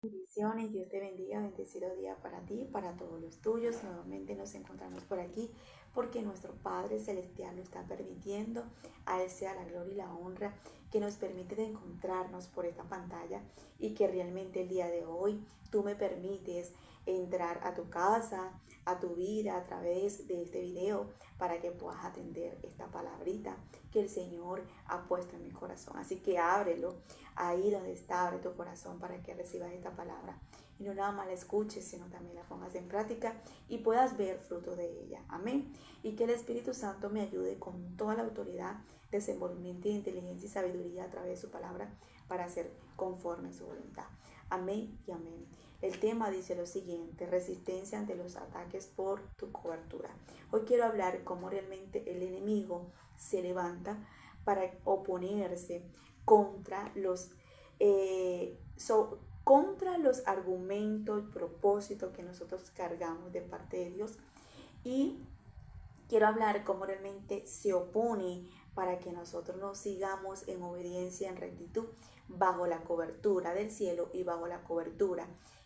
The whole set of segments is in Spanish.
Bendiciones, Dios te bendiga, bendecido día para ti, para todos los tuyos. Nuevamente nos encontramos por aquí porque nuestro Padre Celestial lo está permitiendo. A Él sea la gloria y la honra que nos permite de encontrarnos por esta pantalla y que realmente el día de hoy tú me permites entrar a tu casa, a tu vida a través de este video para que puedas atender esta palabrita que el Señor ha puesto en mi corazón. Así que ábrelo ahí donde está, abre tu corazón para que recibas esta palabra y no nada más la escuches, sino también la pongas en práctica y puedas ver fruto de ella. Amén. Y que el Espíritu Santo me ayude con toda la autoridad, desenvolvimiento, inteligencia y sabiduría a través de su palabra para hacer conforme a su voluntad. Amén y amén. El tema dice lo siguiente: resistencia ante los ataques por tu cobertura. Hoy quiero hablar cómo realmente el enemigo se levanta para oponerse contra contra los argumentos y propósitos que nosotros cargamos de parte de Dios. Y quiero hablar cómo realmente se opone para que nosotros nos sigamos en obediencia, en rectitud, bajo la cobertura del cielo y bajo la cobertura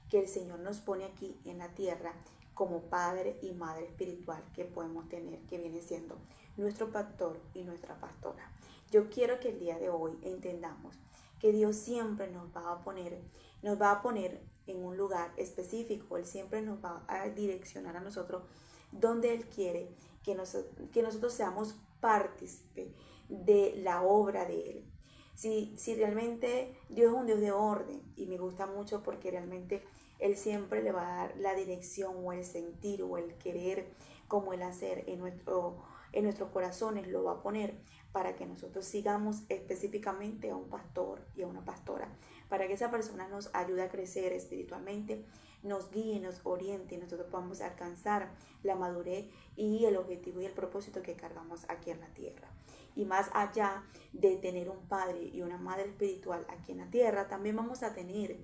que el Señor nos pone aquí en la tierra como padre y madre espiritual que podemos tener, que viene siendo nuestro pastor y nuestra pastora. Yo quiero que el día de hoy entendamos que Dios siempre nos va a poner en un lugar específico. Él siempre nos va a direccionar a nosotros donde Él quiere que nosotros seamos partícipes de la obra de Él. Si realmente Dios es un Dios de orden, y me gusta mucho porque realmente Él siempre le va a dar la dirección o el sentir o el querer como el hacer en nuestros corazones, lo va a poner para que nosotros sigamos específicamente a un pastor y a una pastora, para que esa persona nos ayude a crecer espiritualmente, nos guíe, nos oriente y nosotros podamos alcanzar la madurez y el objetivo y el propósito que cargamos aquí en la tierra. Y más allá de tener un padre y una madre espiritual aquí en la tierra, también vamos a tener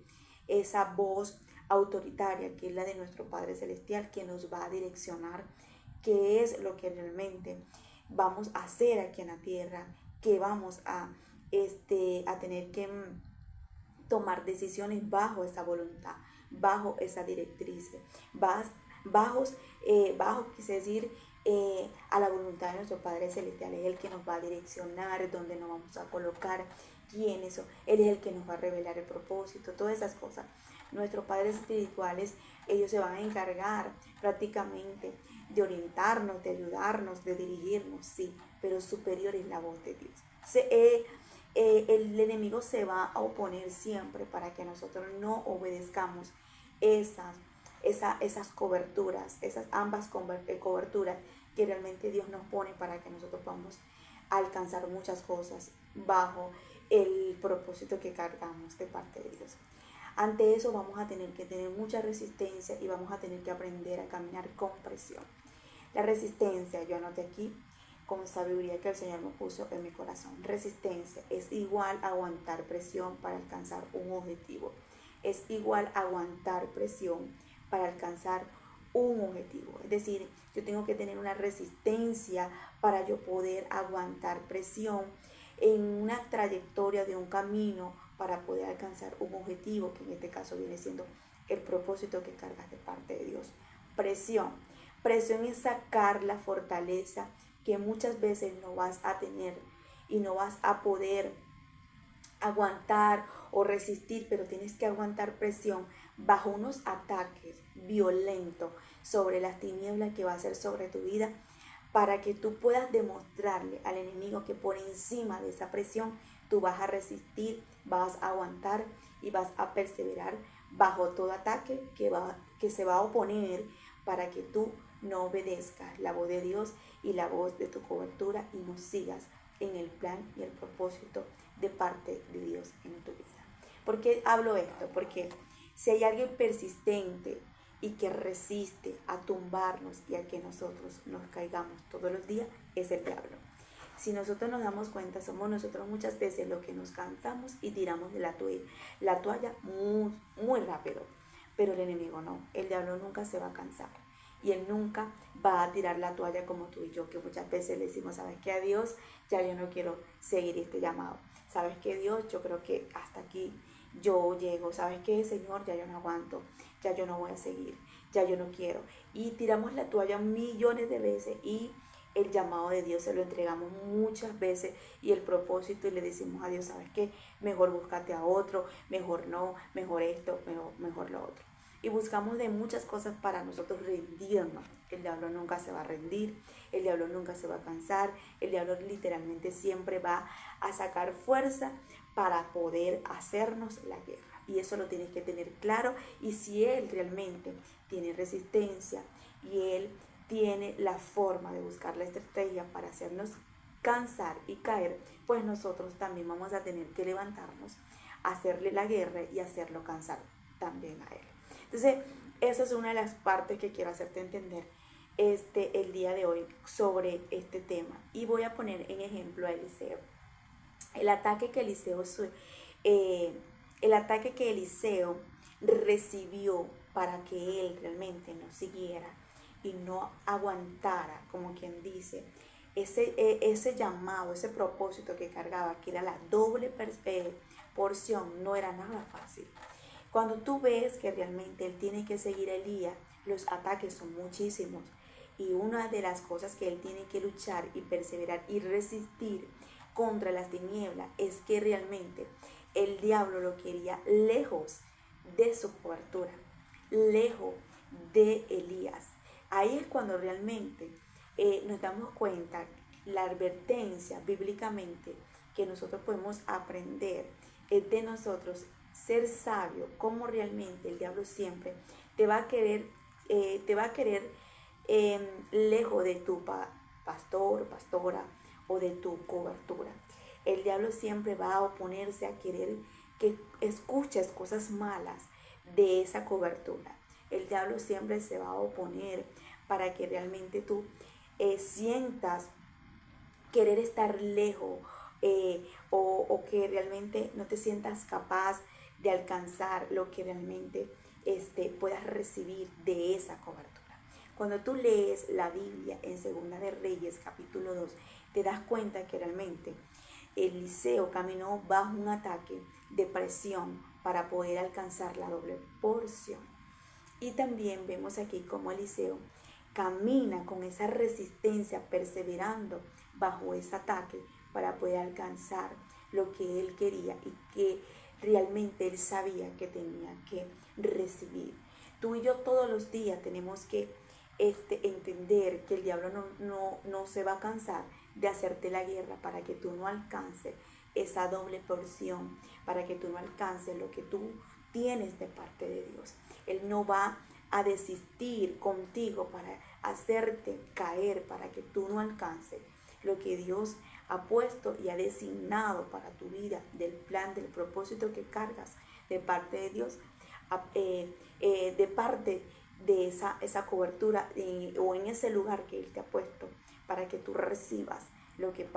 esa voz autoritaria que es la de nuestro Padre Celestial, que nos va a direccionar qué es lo que realmente vamos a hacer aquí en la tierra, que vamos a tener que tomar decisiones bajo esa voluntad, bajo esa directriz, bajo, quise decir, a la voluntad de nuestro Padre Celestial. Es el que nos va a direccionar, dónde nos vamos a colocar, quiénes son. Él es el que nos va a revelar el propósito, todas esas cosas. Nuestros padres espirituales, ellos se van a encargar prácticamente de orientarnos, de ayudarnos, de dirigirnos, sí, pero superior es la voz de Dios. El enemigo se va a oponer siempre para que nosotros no obedezcamos esas coberturas, esas ambas coberturas que realmente Dios nos pone para que nosotros podamos alcanzar muchas cosas bajo el propósito que cargamos de parte de Dios. Ante eso vamos a tener que tener mucha resistencia y vamos a tener que aprender a caminar con presión. La resistencia, yo anoté aquí con sabiduría que el Señor me puso en mi corazón. Resistencia es igual a aguantar presión para alcanzar un objetivo. Es igual a aguantar presión para alcanzar un objetivo. Es decir, yo tengo que tener una resistencia para yo poder aguantar presión en una trayectoria de un camino para poder alcanzar un objetivo, que en este caso viene siendo el propósito que cargas de parte de Dios. Presión. Presión es sacar la fortaleza que muchas veces no vas a tener y no vas a poder aguantar o resistir, pero tienes que aguantar presión bajo unos ataques violentos sobre las tinieblas que va a ser sobre tu vida, para que tú puedas demostrarle al enemigo que por encima de esa presión tú vas a resistir, vas a aguantar y vas a perseverar bajo todo ataque que se va a oponer para que tú no obedezcas la voz de Dios y la voz de tu cobertura y no sigas en el plan y el propósito de parte de Dios en tu vida. ¿Por qué hablo esto? Porque si hay alguien persistente y que resiste a tumbarnos y a que nosotros nos caigamos todos los días, es el diablo. Si nosotros nos damos cuenta, somos nosotros muchas veces los que nos cansamos y tiramos de la toalla muy, muy rápido. Pero el enemigo no, el diablo nunca se va a cansar. Y él nunca va a tirar la toalla como tú y yo, que muchas veces le decimos, ¿sabes qué? A Dios, ya yo no quiero seguir este llamado. ¿Sabes qué, Dios? Yo creo que hasta aquí yo llego, ¿sabes qué, Señor? Ya yo no aguanto, ya yo no voy a seguir, ya yo no quiero. Y tiramos la toalla millones de veces y el llamado de Dios se lo entregamos muchas veces y el propósito y le decimos a Dios, ¿sabes qué? Mejor búscate a otro, mejor no, mejor esto, mejor lo otro. Y buscamos de muchas cosas para nosotros rendirnos. El diablo nunca se va a rendir, el diablo nunca se va a cansar, el diablo literalmente siempre va a sacar fuerza para poder hacernos la guerra. Y eso lo tienes que tener claro. Y si él realmente tiene resistencia y él tiene la forma de buscar la estrategia para hacernos cansar y caer, pues nosotros también vamos a tener que levantarnos, hacerle la guerra y hacerlo cansar también a él. Entonces, esa es una de las partes que quiero hacerte entender el día de hoy sobre este tema. Y voy a poner en ejemplo a Eliseo. El ataque que eh, el ataque que Eliseo recibió para que él realmente no siguiera y no aguantara, como quien dice, ese llamado, ese propósito que cargaba, que era la doble porción, no era nada fácil. Cuando tú ves que realmente él tiene que seguir a Elías, los ataques son muchísimos. Y una de las cosas que él tiene que luchar y perseverar y resistir contra las tinieblas es que realmente el diablo lo quería lejos de su cobertura, lejos de Elías. Ahí es cuando realmente nos damos cuenta la advertencia bíblicamente que nosotros podemos aprender es de nosotros ser sabio, como realmente el diablo siempre te va a querer, lejos de tu pastor, pastora o de tu cobertura. El diablo siempre va a oponerse a querer que escuches cosas malas de esa cobertura. El diablo siempre se va a oponer para que realmente tú sientas querer estar lejos o que realmente no te sientas capaz de alcanzar lo que realmente puedas recibir de esa cobertura. Cuando tú lees la Biblia en Segunda de Reyes, capítulo 2, te das cuenta que realmente Eliseo caminó bajo un ataque de presión para poder alcanzar la doble porción. Y también vemos aquí cómo Eliseo camina con esa resistencia, perseverando bajo ese ataque para poder alcanzar lo que él quería y que realmente él sabía que tenía que recibir. Tú y yo todos los días tenemos que entender que el diablo no se va a cansar de hacerte la guerra para que tú no alcances esa doble porción, para que tú no alcances lo que tú tienes de parte de Dios. Él no va a desistir contigo para hacerte caer, para que tú no alcances lo que Dios ha puesto y ha designado para tu vida, del plan, del propósito que cargas de parte de Dios, de parte de esa cobertura o en ese lugar que Él te ha puesto para que tú recibas lo que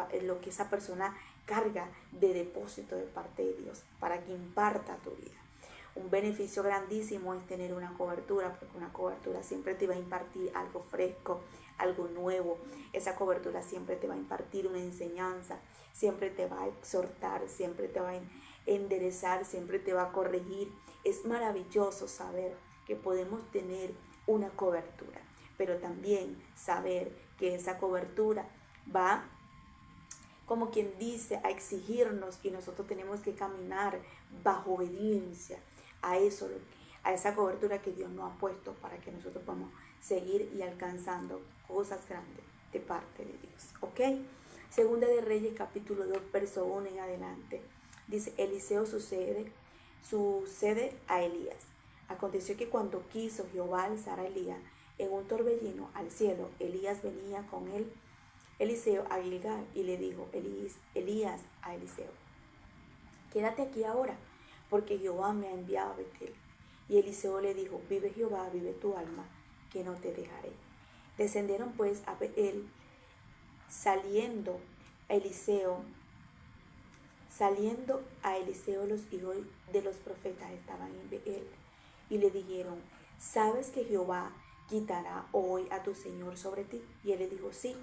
esa persona carga de depósito de parte de Dios, para que imparta tu vida. Un beneficio grandísimo es tener una cobertura, porque una cobertura siempre te va a impartir algo fresco, algo nuevo. Esa cobertura siempre te va a impartir una enseñanza, siempre te va a exhortar, siempre te va a enderezar, siempre te va a corregir. Es maravilloso saber que podemos tener una cobertura, pero también saber que esa cobertura va, como quien dice, a exigirnos y nosotros tenemos que caminar bajo obediencia a eso, a esa cobertura que Dios nos ha puesto para que nosotros podamos seguir y alcanzando cosas grandes de parte de Dios. ¿Ok? Segunda de Reyes, capítulo 2, verso 1 en adelante. Dice, Eliseo sucede a Elías. Aconteció que cuando quiso Jehová alzar a Elías en un torbellino al cielo, Elías venía con él, Eliseo a Gilgal, y le dijo Elías a Eliseo, quédate aquí ahora, porque Jehová me ha enviado a Betel. Y Eliseo le dijo, vive Jehová, vive tu alma, que no te dejaré. Descendieron pues a Betel, saliendo a Eliseo los hijos de los profetas estaban en Betel, y le dijeron, ¿sabes que Jehová quitará hoy a tu Señor sobre ti? Y él le dijo, sí,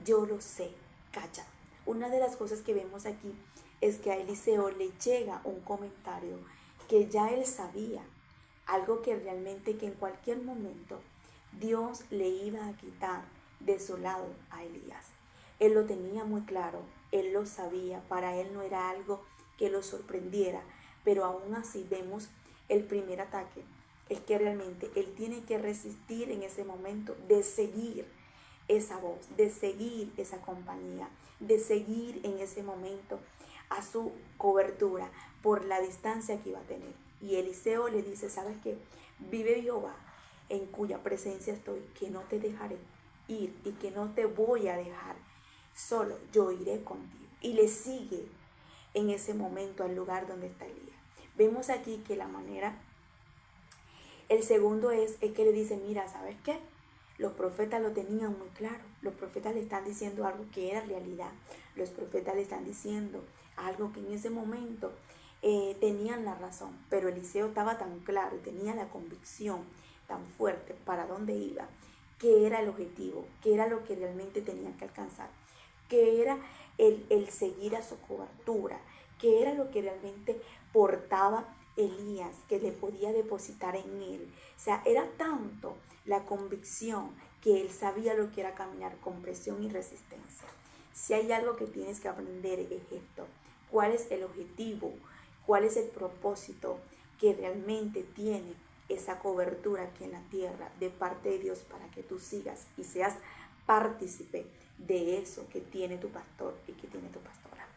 yo lo sé, calla. Una de las cosas que vemos aquí es que a Eliseo le llega un comentario que ya él sabía, algo que realmente que en cualquier momento Dios le iba a quitar de su lado a Elías. Él lo tenía muy claro, él lo sabía, para él no era algo que lo sorprendiera, pero aún así vemos el primer ataque, es que realmente él tiene que resistir en ese momento de seguir esa voz, de seguir esa compañía, de seguir en ese momento a su cobertura por la distancia que iba a tener. Y Eliseo le dice, ¿sabes qué? Vive Jehová, en cuya presencia estoy, que no te dejaré ir y que no te voy a dejar solo, yo iré contigo. Y le sigue en ese momento al lugar donde está Elías. Vemos aquí que la manera, el segundo es que le dice, mira, ¿sabes qué? Los profetas lo tenían muy claro. Los profetas le están diciendo algo que era realidad. Los profetas le están diciendo algo que en ese momento tenían la razón. Pero Eliseo estaba tan claro y tenía la convicción tan fuerte para dónde iba, qué era el objetivo, qué era lo que realmente tenían que alcanzar, qué era el seguir a su cobertura, qué era lo que realmente portaba Elías, que le podía depositar en él. O sea, era tanto la convicción que él sabía lo que era caminar con presión y resistencia. Si hay algo que tienes que aprender es esto. ¿Cuál es el objetivo? ¿Cuál es el propósito que realmente tiene esa cobertura aquí en la tierra de parte de Dios para que tú sigas y seas partícipe de eso que tiene tu pastor y que tiene tu pastora?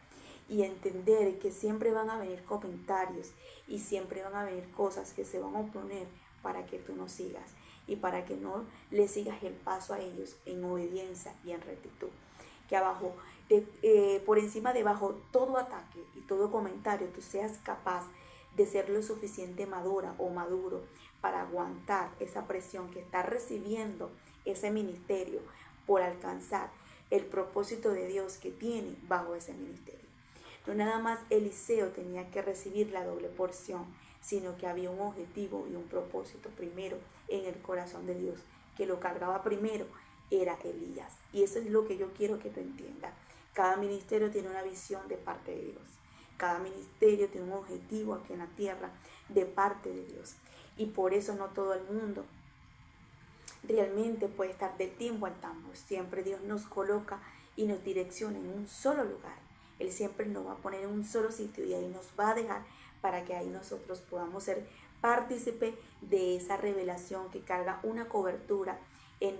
Y entender que siempre van a venir comentarios y siempre van a venir cosas que se van a oponer para que tú no sigas y para que no le sigas el paso a ellos en obediencia y en rectitud. Que abajo, por encima de bajo todo ataque y todo comentario, tú seas capaz de ser lo suficiente madura o maduro para aguantar esa presión que está recibiendo ese ministerio por alcanzar el propósito de Dios que tiene bajo ese ministerio. No nada más Eliseo tenía que recibir la doble porción, sino que había un objetivo y un propósito primero en el corazón de Dios, que lo cargaba primero era Elías. Y eso es lo que yo quiero que tú entiendas. Cada ministerio tiene una visión de parte de Dios. Cada ministerio tiene un objetivo aquí en la tierra de parte de Dios. Y por eso no todo el mundo realmente puede estar del tiempo al tambor. Siempre Dios nos coloca y nos direcciona en un solo lugar. Él siempre nos va a poner en un solo sitio y ahí nos va a dejar para que ahí nosotros podamos ser partícipe de esa revelación que carga una cobertura en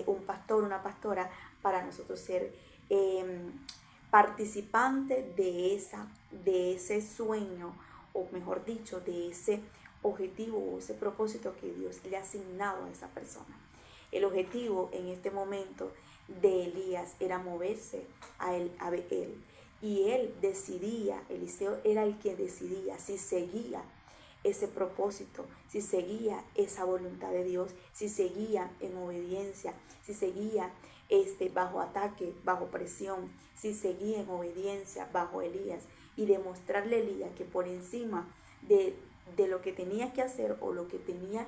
un pastor, una pastora, para nosotros ser participante de ese sueño, o mejor dicho, de ese objetivo o ese propósito que Dios le ha asignado a esa persona. El objetivo en este momento de Elías era moverse a él, y él decidía, Eliseo era el que decidía si seguía ese propósito, si seguía esa voluntad de Dios, si seguía en obediencia, si seguía bajo ataque, bajo presión, si seguía en obediencia bajo Elías, y demostrarle a Elías que por encima de lo que tenía que hacer o lo que tenía,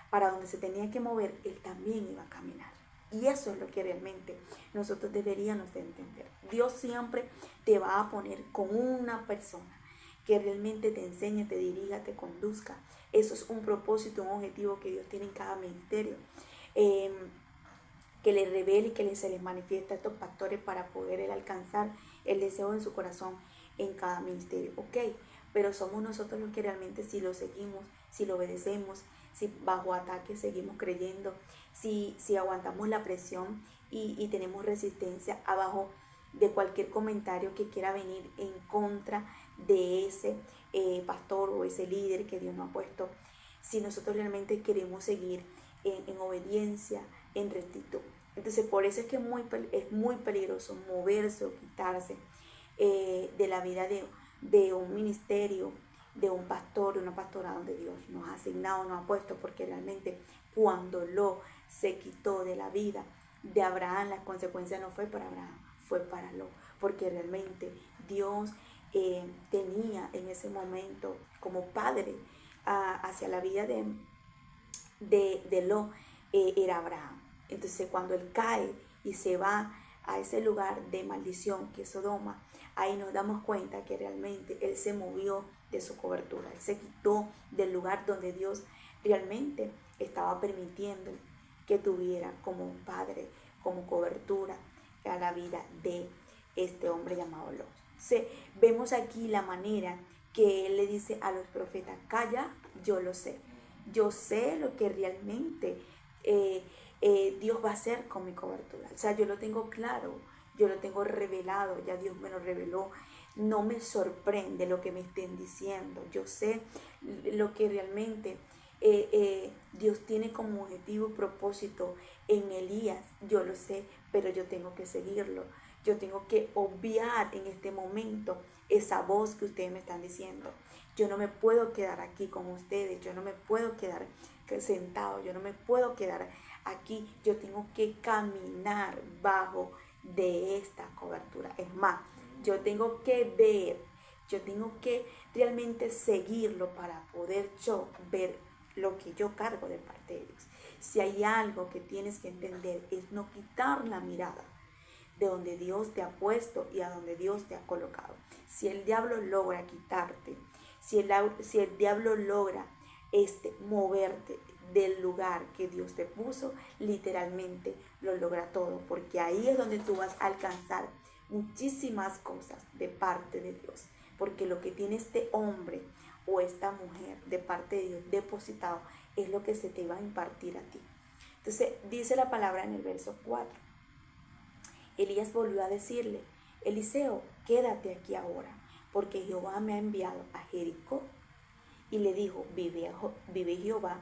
para donde se tenía que mover, él también iba a caminar. Y eso es lo que realmente nosotros deberíamos de entender. Dios siempre te va a poner con una persona que realmente te enseñe, te dirija, te conduzca. Eso es un propósito, un objetivo que Dios tiene en cada ministerio. Que le revele y que se les manifiesta a estos pastores para poder él alcanzar el deseo en su corazón en cada ministerio. Ok, pero somos nosotros los que realmente, si lo seguimos, si lo obedecemos, si bajo ataque seguimos creyendo, si aguantamos la presión y tenemos resistencia abajo de cualquier comentario que quiera venir en contra de ese pastor o ese líder que Dios nos ha puesto, si nosotros realmente queremos seguir en obediencia, en rectitud. Entonces, por eso es que es muy peligroso moverse o quitarse de la vida de un ministerio, de un pastor, de una pastora donde Dios nos ha asignado, nos ha puesto, porque realmente cuando Lot se quitó de la vida de Abraham, las consecuencias no fue para Abraham, fue para Lot, porque realmente Dios tenía en ese momento como padre hacia la vida de Lot, era Abraham. Entonces cuando él cae y se va a ese lugar de maldición que es Sodoma, ahí nos damos cuenta que realmente él se movió de su cobertura, él se quitó del lugar donde Dios realmente estaba permitiendo que tuviera como un padre, como cobertura a la vida de este hombre llamado Lot. Vemos aquí la manera que él le dice a los profetas: calla, yo lo sé. Yo sé lo que realmente Dios va a hacer con mi cobertura. O sea, yo lo tengo claro, yo lo tengo revelado, ya Dios me lo reveló. No me sorprende lo que me estén diciendo. Yo sé lo que realmente Dios tiene como objetivo y propósito en Elías. Yo lo sé, pero yo tengo que seguirlo. Yo tengo que obviar en este momento esa voz que ustedes me están diciendo. Yo no me puedo quedar aquí con ustedes, yo no me puedo quedar sentado, yo no me puedo quedar aquí, yo tengo que caminar bajo de esta cobertura. Es más, yo tengo que ver, yo tengo que realmente seguirlo para poder yo ver lo que yo cargo de parte de Dios. Si hay algo que tienes que entender es no quitar la mirada de donde Dios te ha puesto y a donde Dios te ha colocado. Si el diablo logra quitarte, si el diablo logra moverte del lugar que Dios te puso, literalmente lo logra todo, porque ahí es donde tú vas a alcanzar muchísimas cosas de parte de Dios, porque lo que tiene este hombre o esta mujer de parte de Dios depositado es lo que se te va a impartir a ti. Entonces dice la palabra en el verso 4. Elías volvió a decirle: Eliseo, quédate aquí ahora, porque Jehová me ha enviado a Jericó. Y le dijo: vive Jehová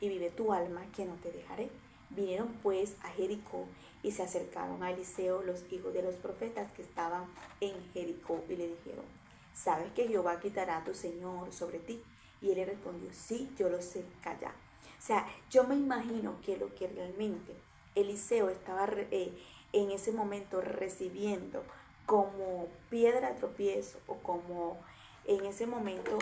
y vive tu alma, que no te dejaré. Vinieron pues a Jericó y se acercaron a Eliseo los hijos de los profetas que estaban en Jericó y le dijeron: ¿sabes que Jehová quitará a tu Señor sobre ti? Y él le respondió: sí, yo lo sé, calla. O sea, yo me imagino que lo que realmente Eliseo estaba en ese momento recibiendo como piedra de tropiezo o como en ese momento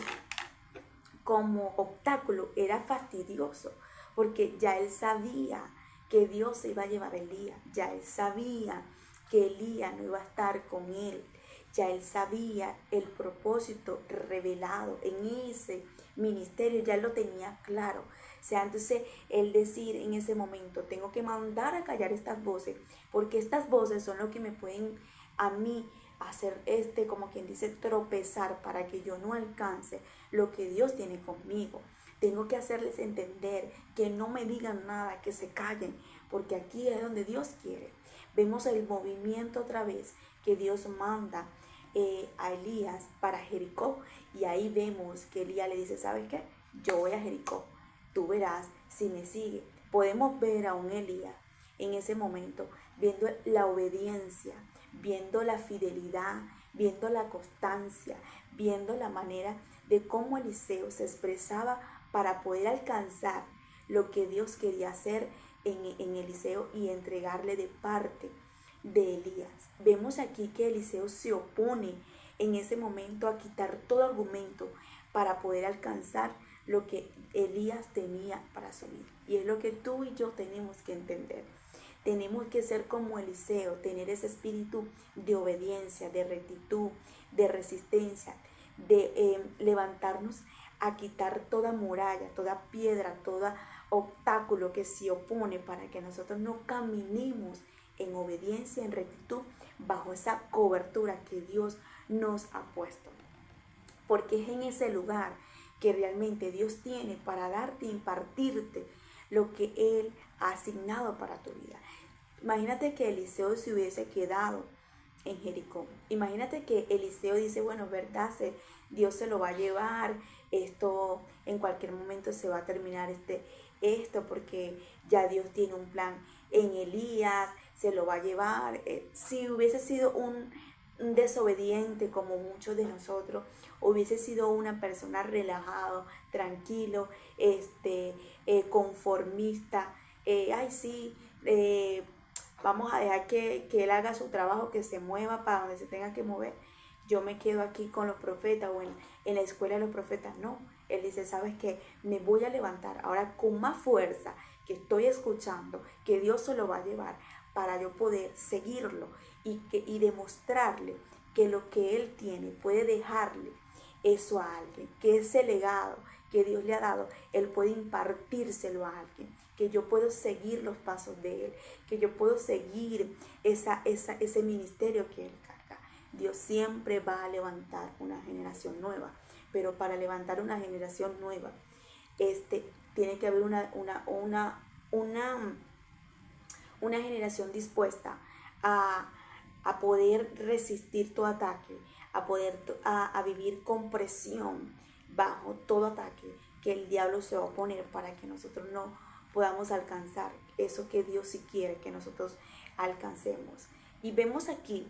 como obstáculo era fastidioso, porque ya él sabía que Dios se iba a llevar a Elías, ya él sabía que Elías no iba a estar con él, ya él sabía el propósito revelado en ese ministerio, ya él lo tenía claro. O sea, entonces él decir en ese momento: tengo que mandar a callar estas voces, porque estas voces son lo que me pueden a mí hacer como quien dice, tropezar para que yo no alcance lo que Dios tiene conmigo. Tengo que hacerles entender que no me digan nada, que se callen, porque aquí es donde Dios quiere. Vemos el movimiento otra vez que Dios manda a Elías para Jericó, y ahí vemos que Elías le dice: ¿sabes qué? Yo voy a Jericó, tú verás si me sigue. Podemos ver a un Elías en ese momento viendo la obediencia, viendo la fidelidad, viendo la constancia, viendo la manera de cómo Eliseo se expresaba para poder alcanzar lo que Dios quería hacer en Eliseo y entregarle de parte de Elías. Vemos aquí que Eliseo se opone en ese momento a quitar todo argumento para poder alcanzar lo que Elías tenía para su vida. Y es lo que tú y yo tenemos que entender. Tenemos que ser como Eliseo, tener ese espíritu de obediencia, de rectitud, de resistencia, de levantarnos a quitar toda muralla, toda piedra, todo obstáculo que se opone para que nosotros no caminemos en obediencia, en rectitud, bajo esa cobertura que Dios nos ha puesto. Porque es en ese lugar que realmente Dios tiene para darte, impartirte lo que Él ha asignado para tu vida. Imagínate que Eliseo se hubiese quedado en Jericó. Imagínate que Eliseo dice: bueno, verdad, Dios se lo va a llevar, esto en cualquier momento se va a terminar esto porque ya Dios tiene un plan en Elías, se lo va a llevar. Si hubiese sido un desobediente como muchos de nosotros, hubiese sido una persona relajado, tranquilo, conformista, ay sí, vamos a dejar que él haga su trabajo, que se mueva para donde se tenga que mover. Yo me quedo aquí con los profetas o en la escuela de los profetas. No, él dice: ¿sabes qué? Me voy a levantar ahora con más fuerza, que estoy escuchando, que Dios se lo va a llevar, para yo poder seguirlo y demostrarle que lo que él tiene puede dejarle eso a alguien, que ese legado que Dios le ha dado, él puede impartírselo a alguien, que yo puedo seguir los pasos de él, que yo puedo seguir ese ministerio que él carga. Dios siempre va a levantar una generación nueva, pero para levantar una generación nueva, tiene que haber una generación dispuesta a poder resistir todo ataque, a vivir con presión bajo todo ataque que el diablo se va a oponer para que nosotros no podamos alcanzar eso que Dios sí quiere que nosotros alcancemos. Y vemos aquí,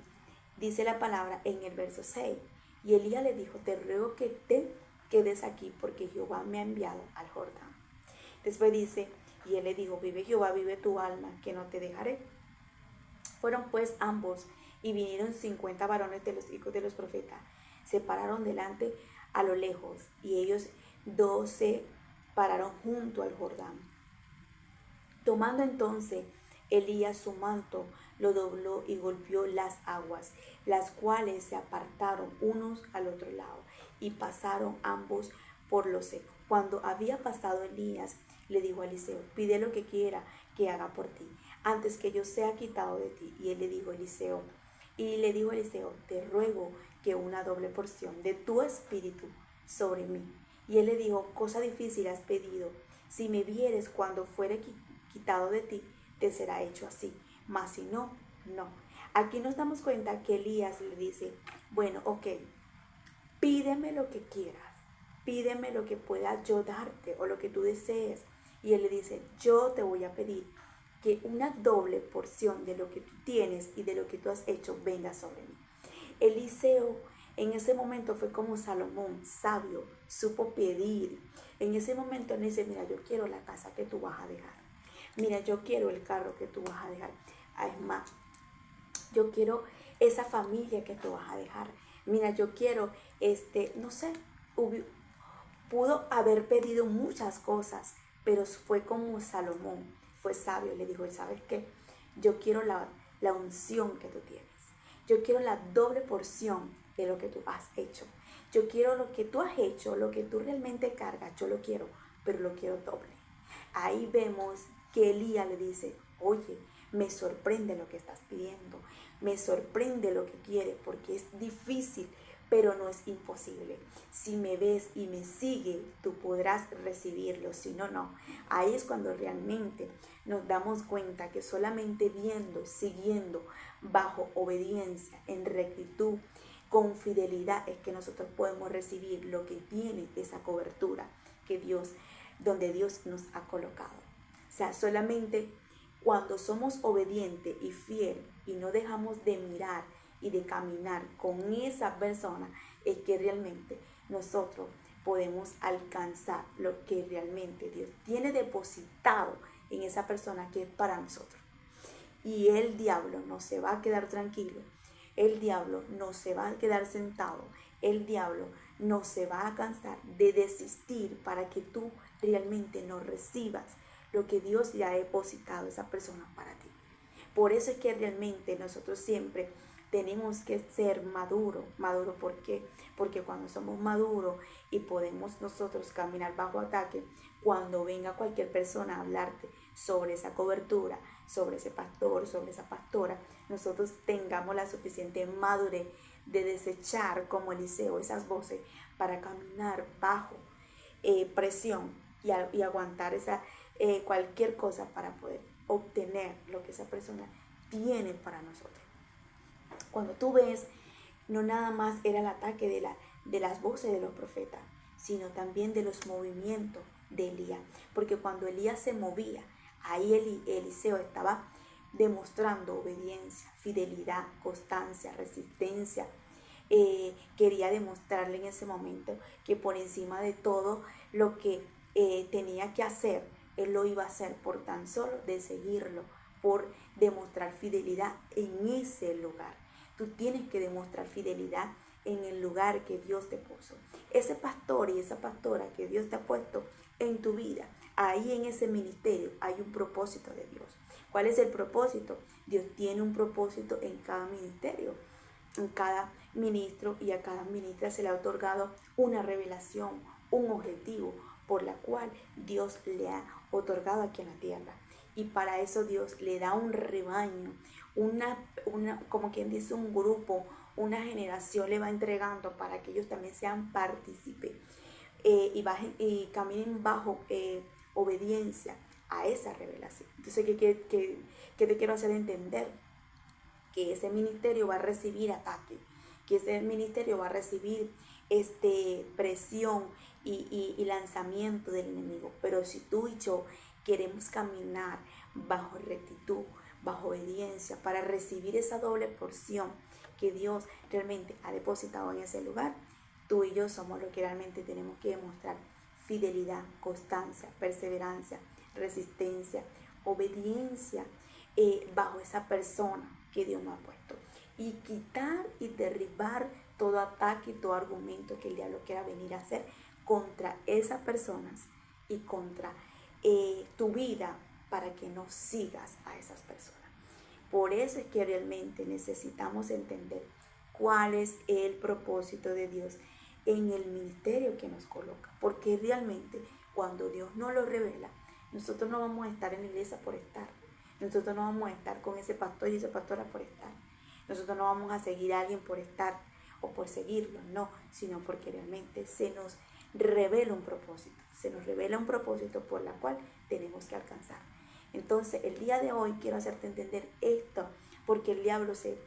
dice la palabra en el verso 6, y Elías le dijo, te ruego que te quedes aquí porque Jehová me ha enviado al Jordán. Después dice, y él le dijo, vive Jehová, vive tu alma, que no te dejaré. Fueron pues ambos, y vinieron 50 varones de los hijos de los profetas, se pararon delante a lo lejos, y ellos 12 pararon junto al Jordán. Tomando entonces Elías su manto, lo dobló y golpeó las aguas, las cuales se apartaron unos al otro lado, y pasaron ambos por lo seco. Cuando había pasado Elías, le dijo a Eliseo, pide lo que quiera que haga por ti, antes que yo sea quitado de ti. Y le dijo Eliseo, te ruego que una doble porción de tu espíritu sobre mí. Y él le dijo, cosa difícil has pedido, si me vieres cuando fuere quitado de ti, te será hecho así, mas si no, no. Aquí nos damos cuenta que Elías le dice, bueno, ok, pídeme lo que quieras, pídeme lo que pueda yo darte o lo que tú desees. Y él le dice, yo te voy a pedir que una doble porción de lo que tú tienes y de lo que tú has hecho venga sobre mí. Eliseo en ese momento fue como Salomón, sabio, supo pedir. En ese momento él dice, mira, yo quiero la casa que tú vas a dejar. Mira, yo quiero el carro que tú vas a dejar. Es más, yo quiero esa familia que tú vas a dejar. Mira, yo quiero, no sé, pudo haber pedido muchas cosas, pero fue como Salomón, fue sabio, le dijo, ¿sabes qué? Yo quiero la unción que tú tienes. Yo quiero la doble porción de lo que tú has hecho. Yo quiero lo que tú has hecho, lo que tú realmente cargas, yo lo quiero, pero lo quiero doble. Ahí vemos que Elías le dice, oye, me sorprende lo que estás pidiendo, me sorprende lo que quieres, porque es difícil, pero no es imposible. Si me ves y me sigues, tú podrás recibirlo, si no, no. Ahí es cuando realmente nos damos cuenta que solamente viendo, siguiendo, bajo obediencia, en rectitud, con fidelidad, es que nosotros podemos recibir lo que tiene esa cobertura donde Dios nos ha colocado. O sea, solamente cuando somos obedientes y fieles y no dejamos de mirar y de caminar con esa persona, es que realmente nosotros podemos alcanzar lo que realmente Dios tiene depositado en esa persona que es para nosotros. Y el diablo no se va a quedar tranquilo, el diablo no se va a quedar sentado, el diablo no se va a cansar de desistir para que tú realmente no recibas lo que Dios ya ha depositado esa persona para ti. Por eso es que realmente nosotros siempre tenemos que ser maduros. ¿Maduro por qué? Porque cuando somos maduros y podemos nosotros caminar bajo ataque, cuando venga cualquier persona a hablarte sobre esa cobertura, sobre ese pastor, sobre esa pastora, nosotros tengamos la suficiente madurez de desechar como Eliseo esas voces para caminar bajo presión y aguantar cualquier cosa para poder obtener lo que esa persona tiene para nosotros. Cuando tú ves, no nada más era el ataque de las voces de los profetas, sino también de los movimientos de Elías. Porque cuando Elías se movía, ahí Eliseo estaba demostrando obediencia, fidelidad, constancia, resistencia. Quería demostrarle en ese momento que por encima de todo lo que tenía que hacer, él lo iba a hacer por tan solo de seguirlo, por demostrar fidelidad en ese lugar. Tú tienes que demostrar fidelidad en el lugar que Dios te puso. Ese pastor y esa pastora que Dios te ha puesto en tu vida, ahí en ese ministerio hay un propósito de Dios. ¿Cuál es el propósito? Dios tiene un propósito en cada ministerio, en cada ministro, y a cada ministra se le ha otorgado una revelación, un objetivo por la cual Dios le ha otorgado aquí en la tierra. Y para eso Dios le da un rebaño, como quien dice, un grupo, una generación le va entregando para que ellos también sean partícipes y caminen bajo obediencia a esa revelación. Entonces, ¿qué te quiero hacer entender? Que ese ministerio va a recibir ataque, que ese ministerio va a recibir presión y lanzamiento del enemigo. Pero si tú y yo queremos caminar bajo rectitud, bajo obediencia, para recibir esa doble porción que Dios realmente ha depositado en ese lugar, tú y yo somos los que realmente tenemos que demostrar fidelidad, constancia, perseverancia, resistencia, obediencia bajo esa persona que Dios nos ha puesto, y quitar y derribar todo ataque y todo argumento que el diablo quiera venir a hacer contra esas personas y contra tu vida, para que no sigas a esas personas. Por eso es que realmente necesitamos entender cuál es el propósito de Dios en el ministerio que nos coloca, porque realmente cuando Dios nos lo revela, nosotros no vamos a estar en la iglesia por estar, nosotros no vamos a estar con ese pastor y esa pastora por estar, nosotros no vamos a seguir a alguien por estar o por seguirlo, no, sino porque realmente se nos revela un propósito, se nos revela un propósito por la cual tenemos que alcanzar. Entonces, el día de hoy quiero hacerte entender esto, porque el diablo se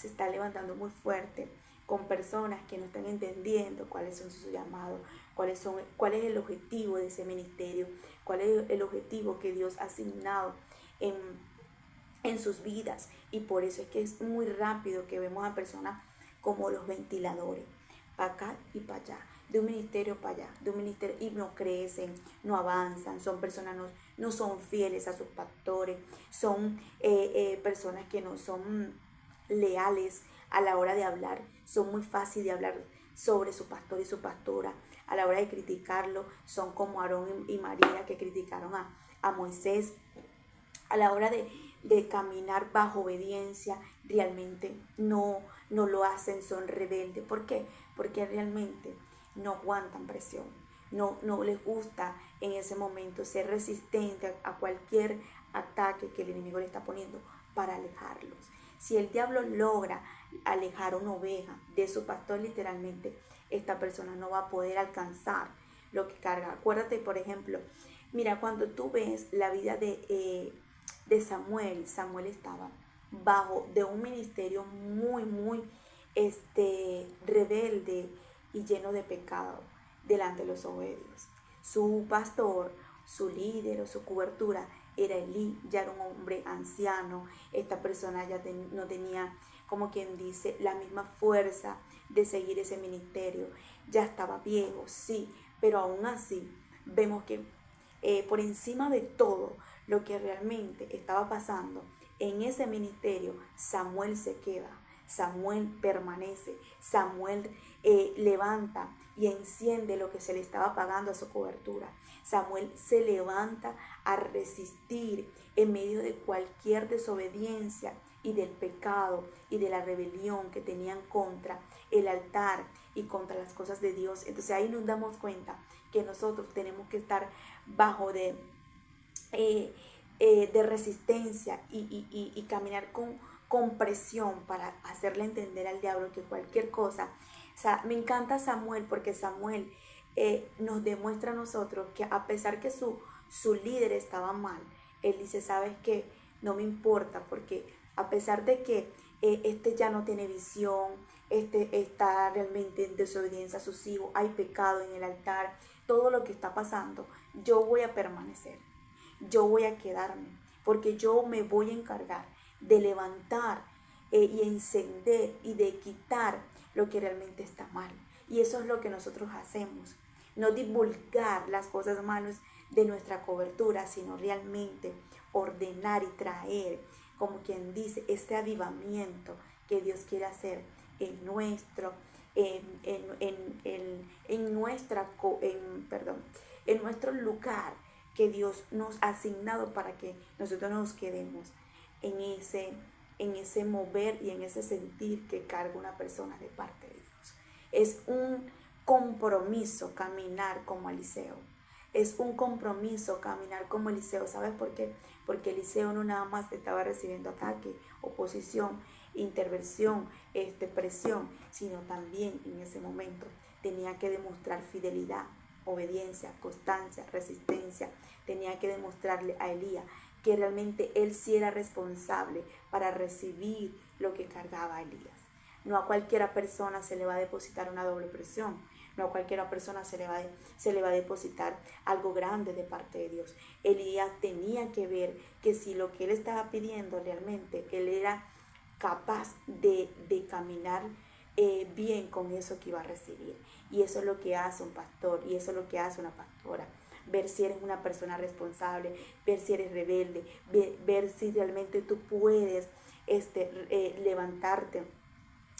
está levantando muy fuerte con personas que no están entendiendo cuáles son sus llamados, cuál es el objetivo de ese ministerio, cuál es el objetivo que Dios ha asignado en sus vidas. Y por eso es que es muy rápido que vemos a personas como los ventiladores, para acá y para allá, de un ministerio para allá, de un ministerio, y no crecen, no avanzan, son personas no son fieles a sus pastores, son personas que no son leales a la hora de hablar, son muy fáciles de hablar sobre su pastor y su pastora. A la hora de criticarlo, son como Aarón y María, que criticaron a Moisés. A la hora de caminar bajo obediencia, realmente no lo hacen, son rebeldes. ¿Por qué? Porque realmente no aguantan presión, no les gusta en ese momento ser resistente a cualquier ataque que el enemigo le está poniendo para alejarlos. Si el diablo logra alejar una oveja de su pastor, literalmente esta persona no va a poder alcanzar lo que carga. Acuérdate, por ejemplo, mira, cuando tú ves la vida de Samuel estaba bajo de un ministerio muy rebelde y lleno de pecado delante de los ojos de Dios. Su pastor, su líder o su cobertura era Elí, ya era un hombre anciano. Esta persona ya no tenía, como quien dice, la misma fuerza de seguir ese ministerio. Ya estaba viejo, sí, pero aún así vemos que por encima de todo lo que realmente estaba pasando en ese ministerio, Samuel se queda, Samuel permanece, Samuel levanta y enciende lo que se le estaba pagando a su cobertura. Samuel se levanta a resistir en medio de cualquier desobediencia y del pecado y de la rebelión que tenían contra el altar y contra las cosas de Dios. Entonces ahí nos damos cuenta que nosotros tenemos que estar bajo de resistencia y caminar con presión para hacerle entender al diablo que cualquier cosa. O sea, me encanta Samuel, porque Samuel nos demuestra a nosotros que a pesar que su líder estaba mal, él dice, ¿sabes qué? No me importa, porque a pesar de que ya no tiene visión, está realmente en desobediencia a sus hijos, hay pecado en el altar, todo lo que está pasando, yo voy a permanecer, yo voy a quedarme, porque yo me voy a encargar de levantar y encender y de quitar lo que realmente está mal. Y eso es lo que nosotros hacemos, no divulgar las cosas malas de nuestra cobertura, sino realmente ordenar y traer, como quien dice, este avivamiento que Dios quiere hacer en nuestro en nuestro lugar, que Dios nos ha asignado para que nosotros nos quedemos en ese mover y en ese sentir que carga una persona de parte de Dios. Es un compromiso caminar como Eliseo. Es un compromiso caminar como Eliseo. ¿Sabes por qué? Porque Eliseo no nada más estaba recibiendo ataque, oposición, intervención, presión, sino también en ese momento tenía que demostrar fidelidad, obediencia, constancia, resistencia. Tenía que demostrarle a Elías que realmente él sí era responsable para recibir lo que cargaba Elías. No a cualquiera persona se le va a depositar una doble presión. No a cualquiera persona se le va a depositar algo grande de parte de Dios. Elías tenía que ver que si lo que él estaba pidiendo realmente, él era capaz de caminar bien con eso que iba a recibir. Y eso es lo que hace un pastor, y eso es lo que hace una pastora. Ver si eres una persona responsable, ver si eres rebelde, ver si realmente tú puedes levantarte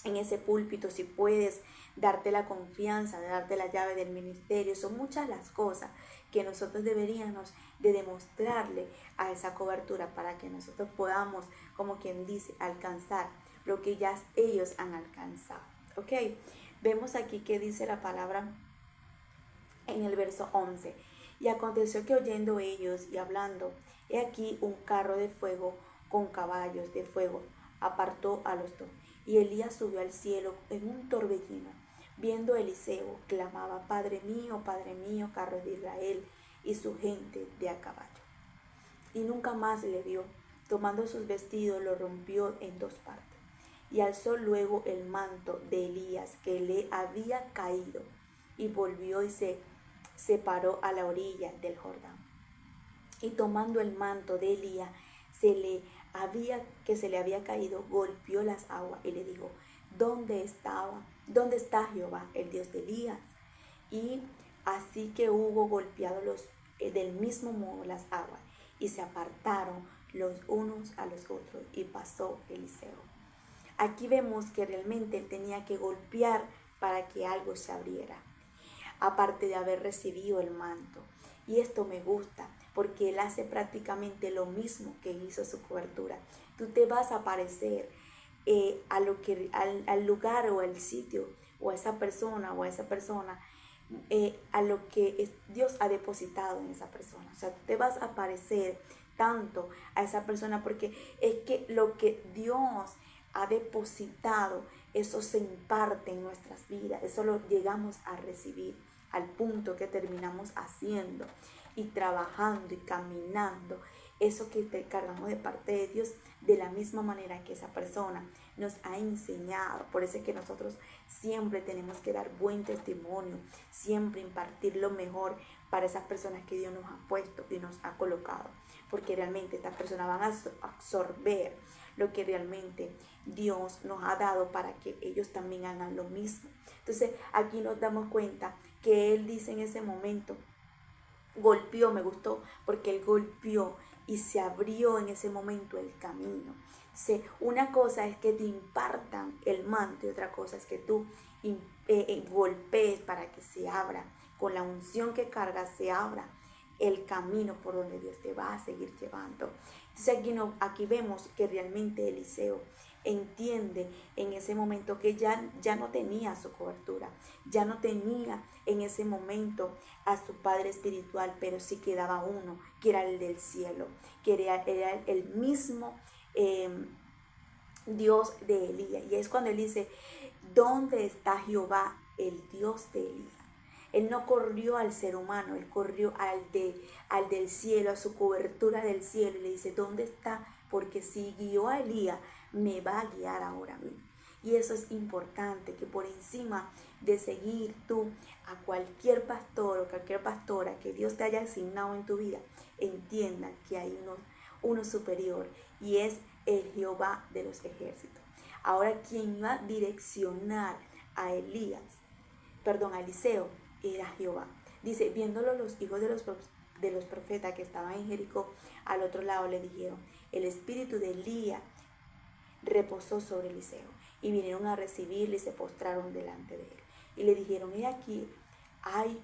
en ese púlpito, si puedes darte la confianza, de darte la llave del ministerio. Son muchas las cosas que nosotros deberíamos de demostrarle a esa cobertura para que nosotros podamos, como quien dice, alcanzar lo que ya ellos han alcanzado. ¿Ok? Vemos aquí que dice la palabra en el verso 11. Y aconteció que oyendo ellos y hablando, he aquí un carro de fuego con caballos de fuego apartó a los dos. Y Elías subió al cielo en un torbellino. Viendo Eliseo, clamaba, Padre mío, carros de Israel y su gente de a caballo. Y nunca más le vio. Tomando sus vestidos, lo rompió en dos partes. Y alzó luego el manto de Elías que le había caído, y volvió y se separó a la orilla del Jordán. Y tomando el manto de Elías que se le había caído, golpeó las aguas y le dijo, ¿dónde está Jehová, el Dios de Elías? Y así que hubo golpeado del mismo modo las aguas, y se apartaron los unos a los otros, y pasó Eliseo. Aquí vemos que realmente él tenía que golpear para que algo se abriera, aparte de haber recibido el manto. Y esto me gusta, porque él hace prácticamente lo mismo que hizo su cobertura. Tú te vas a parecer al lugar o al sitio, o a esa persona, a lo que Dios ha depositado en esa persona. O sea, tú te vas a parecer tanto a esa persona, porque es que lo que Dios ha depositado, eso se imparte en nuestras vidas, eso lo llegamos a recibir al punto que terminamos haciendo y trabajando y caminando eso que te cargamos de parte de Dios, de la misma manera que esa persona nos ha enseñado. Por eso es que nosotros siempre tenemos que dar buen testimonio, siempre impartir lo mejor para esas personas que Dios nos ha puesto y nos ha colocado, porque realmente estas personas van a absorber lo que realmente Dios nos ha dado para que ellos también hagan lo mismo. Entonces aquí nos damos cuenta que él dice en ese momento, golpeó, me gustó, porque él golpeó y se abrió en ese momento el camino. Entonces, una cosa es que te impartan el manto y otra cosa es que tú golpees para que se abra, con la unción que cargas se abra el camino por donde Dios te va a seguir llevando. Entonces aquí vemos que realmente Eliseo entiende en ese momento que ya no tenía su cobertura, ya no tenía en ese momento a su padre espiritual, pero sí quedaba uno, que era el del cielo, que era el mismo Dios de Elías. Y es cuando él dice, ¿dónde está Jehová, el Dios de Elías? Él no corrió al ser humano, él corrió al del cielo, a su cobertura del cielo, y le dice, ¿dónde está? Porque si guió a Elías, me va a guiar ahora a mí. Y eso es importante, que por encima de seguir tú a cualquier pastor o cualquier pastora que Dios te haya asignado en tu vida, entiendan que hay uno superior, y es el Jehová de los ejércitos. Ahora, quien iba a direccionar a Eliseo, era Jehová. Dice, viéndolo los hijos de los profetas que estaban en Jericó, al otro lado le dijeron, el espíritu de Elías reposó sobre Eliseo, y vinieron a recibirle y se postraron delante de él. Y le dijeron, he aquí, hay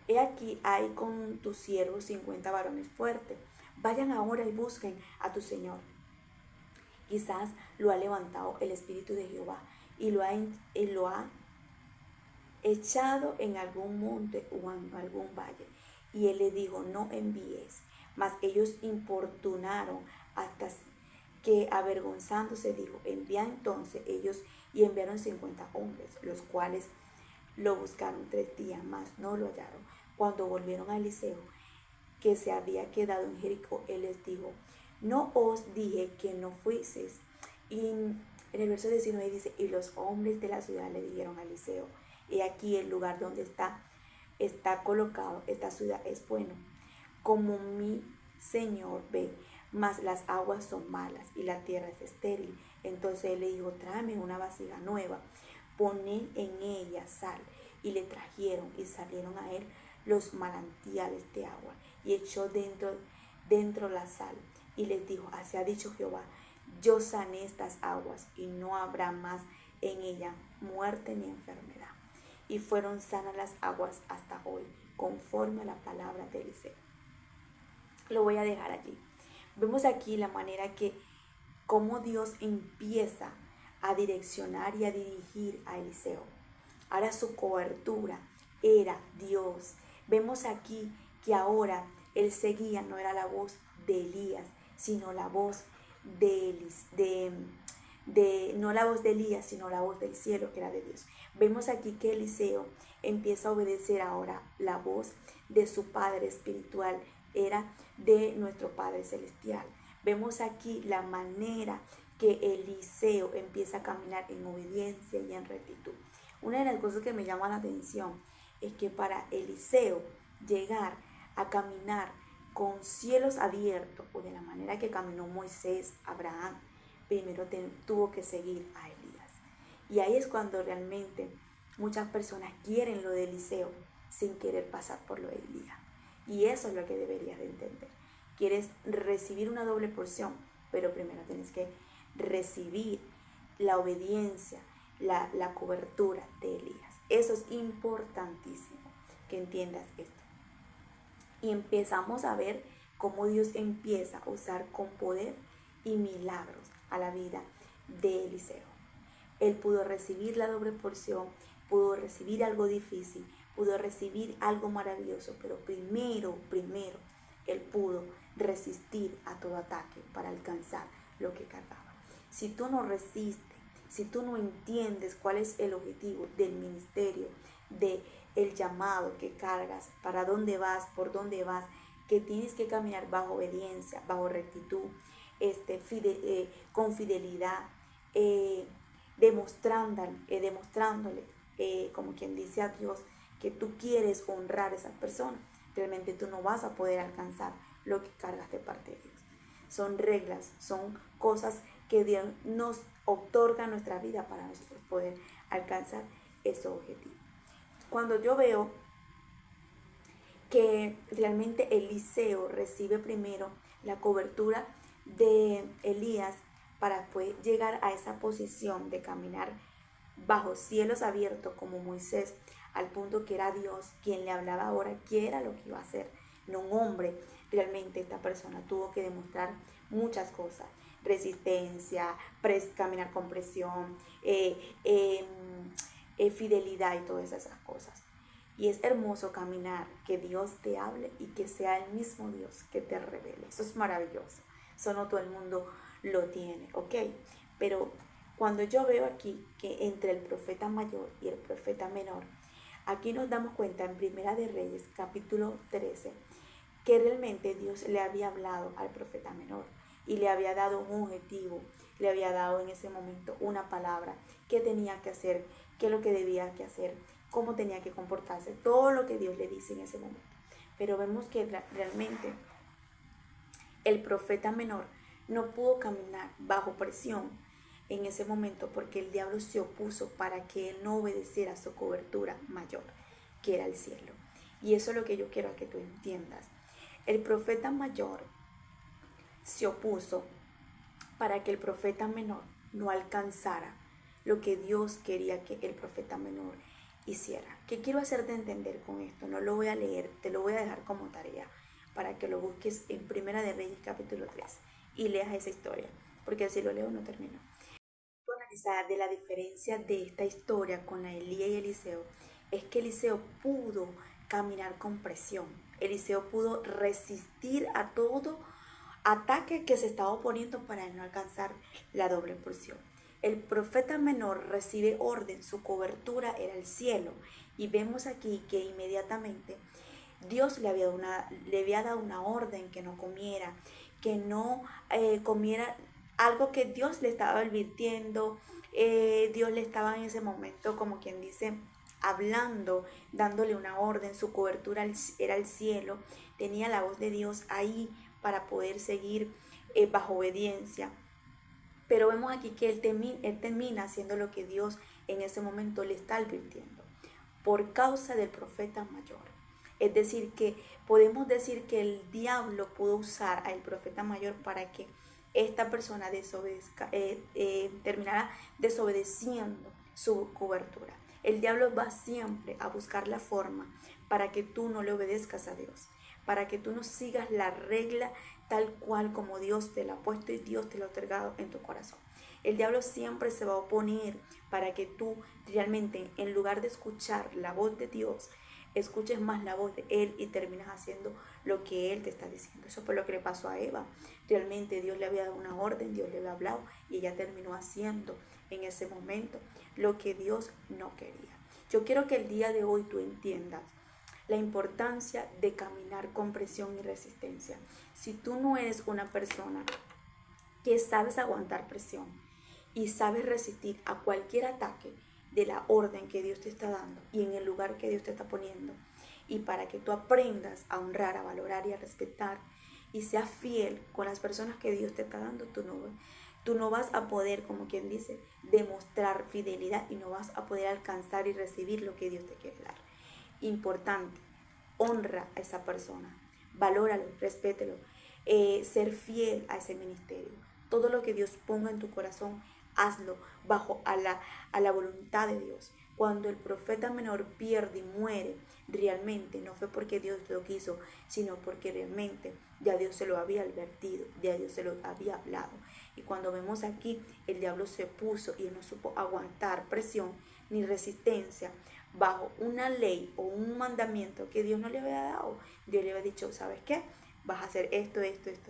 he aquí hay con tus siervos 50 varones fuertes. Vayan ahora y busquen a tu señor. Quizás lo ha levantado el Espíritu de Jehová y lo ha echado en algún monte o en algún valle. Y él le dijo, no envíes. Mas ellos importunaron hasta que avergonzándose dijo, envía entonces ellos, y enviaron 50 hombres, los cuales lo buscaron 3 días, mas no lo hallaron. Cuando volvieron a Eliseo, que se había quedado en Jericó, él les dijo, no os dije que no fuiseis. Y en el verso 19 dice, y los hombres de la ciudad le dijeron a Eliseo, he aquí el lugar donde está colocado esta ciudad es bueno, como mi señor ve, mas las aguas son malas y la tierra es estéril. Entonces él le dijo, tráeme una vasija nueva, poned en ella sal. Y le trajeron y salieron a él los manantiales de agua, y echó dentro la sal, y les dijo, así ha dicho Jehová, yo sané estas aguas, y no habrá más en ella muerte ni enfermedad. Y fueron sanas las aguas hasta hoy, conforme a la palabra de Eliseo. Lo voy a dejar allí. Vemos aquí la manera que cómo Dios empieza a direccionar y a dirigir a Eliseo. Ahora su cobertura era Dios. Vemos aquí que ahora él seguía, no era la voz de Elías, sino la voz no la voz de Elías, sino la voz del cielo, que era de Dios. Vemos aquí que Eliseo empieza a obedecer ahora la voz de su Padre espiritual, era de nuestro Padre celestial. Vemos aquí la manera que Eliseo empieza a caminar en obediencia y en rectitud. Una de las cosas que me llama la atención es que para Eliseo llegar a caminar con cielos abiertos, o de la manera que caminó Moisés, Abraham, primero tuvo que seguir a Elías. Y ahí es cuando realmente muchas personas quieren lo de Eliseo sin querer pasar por lo de Elías. Y eso es lo que deberías de entender. Quieres recibir una doble porción, pero primero tienes que recibir la obediencia, la cobertura de Elías. Eso es importantísimo que entiendas esto. Y empezamos a ver cómo Dios empieza a usar con poder y milagros a la vida de Eliseo. Él pudo recibir la doble porción, pudo recibir algo difícil, pudo recibir algo maravilloso, pero primero, él pudo resistir a todo ataque para alcanzar lo que cargaba. Si tú no resistes, si tú no entiendes cuál es el objetivo del ministerio, del llamado que cargas, para dónde vas, por dónde vas, que tienes que caminar bajo obediencia, bajo rectitud, con fidelidad, demostrándole, como quien dice a Dios, que tú quieres honrar a esa persona, realmente tú no vas a poder alcanzar lo que cargas de parte de Dios. Son reglas, son cosas que Dios nos otorga en nuestra vida para nosotros poder alcanzar ese objetivo. Cuando yo veo que realmente Eliseo recibe primero la cobertura de Elías para poder llegar a esa posición de caminar bajo cielos abiertos como Moisés, al punto que era Dios quien le hablaba ahora qué era lo que iba a hacer, no un hombre. Realmente esta persona tuvo que demostrar muchas cosas: resistencia, caminar con presión, fidelidad y todas esas cosas. Y es hermoso caminar, que Dios te hable y que sea el mismo Dios que te revele. Eso es maravilloso. Eso no todo el mundo lo tiene, ¿ok? Pero cuando yo veo aquí que entre el profeta mayor y el profeta menor, aquí nos damos cuenta en Primera de Reyes, capítulo 13, que realmente Dios le había hablado al profeta menor y le había dado un objetivo, le había dado en ese momento una palabra, qué tenía que hacer, qué es lo que debía que hacer, cómo tenía que comportarse, todo lo que Dios le dice en ese momento. Pero vemos que realmente el profeta menor no pudo caminar bajo presión en ese momento porque el diablo se opuso para que él no obedeciera a su cobertura mayor, que era el cielo. Y eso es lo que yo quiero que tú entiendas. El profeta mayor se opuso para que el profeta menor no alcanzara lo que Dios quería que el profeta menor hiciera. ¿Qué quiero hacerte entender con esto? No lo voy a leer, te lo voy a dejar como tarea para que lo busques en Primera de Reyes capítulo 3 y leas esa historia, porque si lo leo no termino. Analizar de la diferencia de esta historia con la de Elías y Eliseo es que Eliseo pudo caminar con presión. Eliseo pudo resistir a todo ataque que se estaba oponiendo para no alcanzar la doble porción. El profeta menor recibe orden, su cobertura era el cielo. Y vemos aquí que inmediatamente Dios le había dado una orden que no comiera, que no comiera algo que Dios le estaba advirtiendo. Dios le estaba en ese momento, como quien dice, hablando, dándole una orden. Su cobertura era el cielo, tenía la voz de Dios ahí para poder seguir bajo obediencia. Pero vemos aquí que él termina haciendo lo que Dios en ese momento le está advirtiendo, por causa del profeta mayor. Es decir, que podemos decir que el diablo pudo usar al profeta mayor para que esta persona terminara desobedeciendo su cobertura. El diablo va siempre a buscar la forma para que tú no le obedezcas a Dios, para que tú no sigas la regla tal cual como Dios te la ha puesto y Dios te la ha otorgado en tu corazón. El diablo siempre se va a oponer para que tú realmente, en lugar de escuchar la voz de Dios, escuches más la voz de Él y terminas haciendo lo que Él te está diciendo. Eso fue lo que le pasó a Eva. Realmente Dios le había dado una orden, Dios le había hablado y ella terminó haciendo en ese momento lo que Dios no quería. Yo quiero que el día de hoy tú entiendas la importancia de caminar con presión y resistencia. Si tú no eres una persona que sabes aguantar presión y sabes resistir a cualquier ataque de la orden que Dios te está dando y en el lugar que Dios te está poniendo, y para que tú aprendas a honrar, a valorar y a respetar y seas fiel con las personas que Dios te está dando, tú no vas a poder, como quien dice, demostrar fidelidad y no vas a poder alcanzar y recibir lo que Dios te quiere dar. Importante, honra a esa persona, valóralo, respételo, ser fiel a ese ministerio. Todo lo que Dios ponga en tu corazón, hazlo bajo a la voluntad de Dios. Cuando el profeta menor pierde y muere, realmente no fue porque Dios lo quiso, sino porque realmente ya Dios se lo había advertido, ya Dios se lo había hablado. Y cuando vemos aquí, el diablo se puso y no supo aguantar presión ni resistencia bajo una ley o un mandamiento que Dios no le había dado. Dios le había dicho, ¿sabes qué? Vas a hacer esto,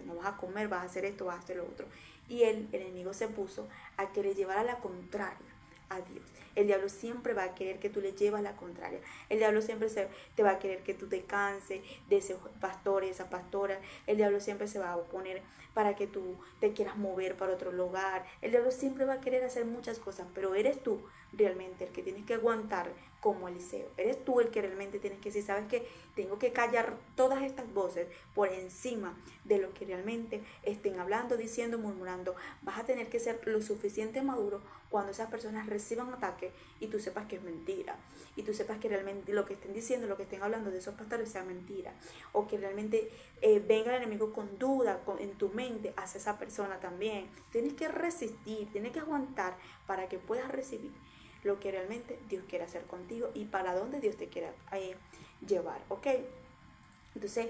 no vas a comer, vas a hacer esto, vas a hacer lo otro. Y el enemigo se puso a que le llevara la contraria a Dios. El diablo siempre va a querer que tú le llevas la contraria. El diablo siempre te va a querer que tú te canses de ese pastor, esa pastora. El diablo siempre se va a oponer para que tú te quieras mover para otro lugar. El diablo siempre va a querer hacer muchas cosas, pero eres tú realmente el que tienes que aguantar como Eliseo. Eres tú el que realmente tienes que decir, ¿sabes qué? Tengo que callar todas estas voces por encima de lo que realmente estén hablando, diciendo, murmurando. Vas a tener que ser lo suficiente maduro cuando esas personas reciban ataque y tú sepas que es mentira. Y tú sepas que realmente lo que estén diciendo, lo que estén hablando de esos pastores sea mentira. O que realmente venga el enemigo con duda en tu mente hacia esa persona también. Tienes que resistir, tienes que aguantar para que puedas recibir lo que realmente Dios quiere hacer contigo y para dónde Dios te quiera llevar, ¿ok? Entonces,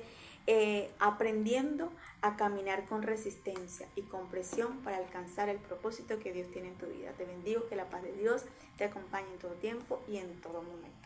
aprendiendo a caminar con resistencia y con presión para alcanzar el propósito que Dios tiene en tu vida. Te bendigo, que la paz de Dios te acompañe en todo tiempo y en todo momento.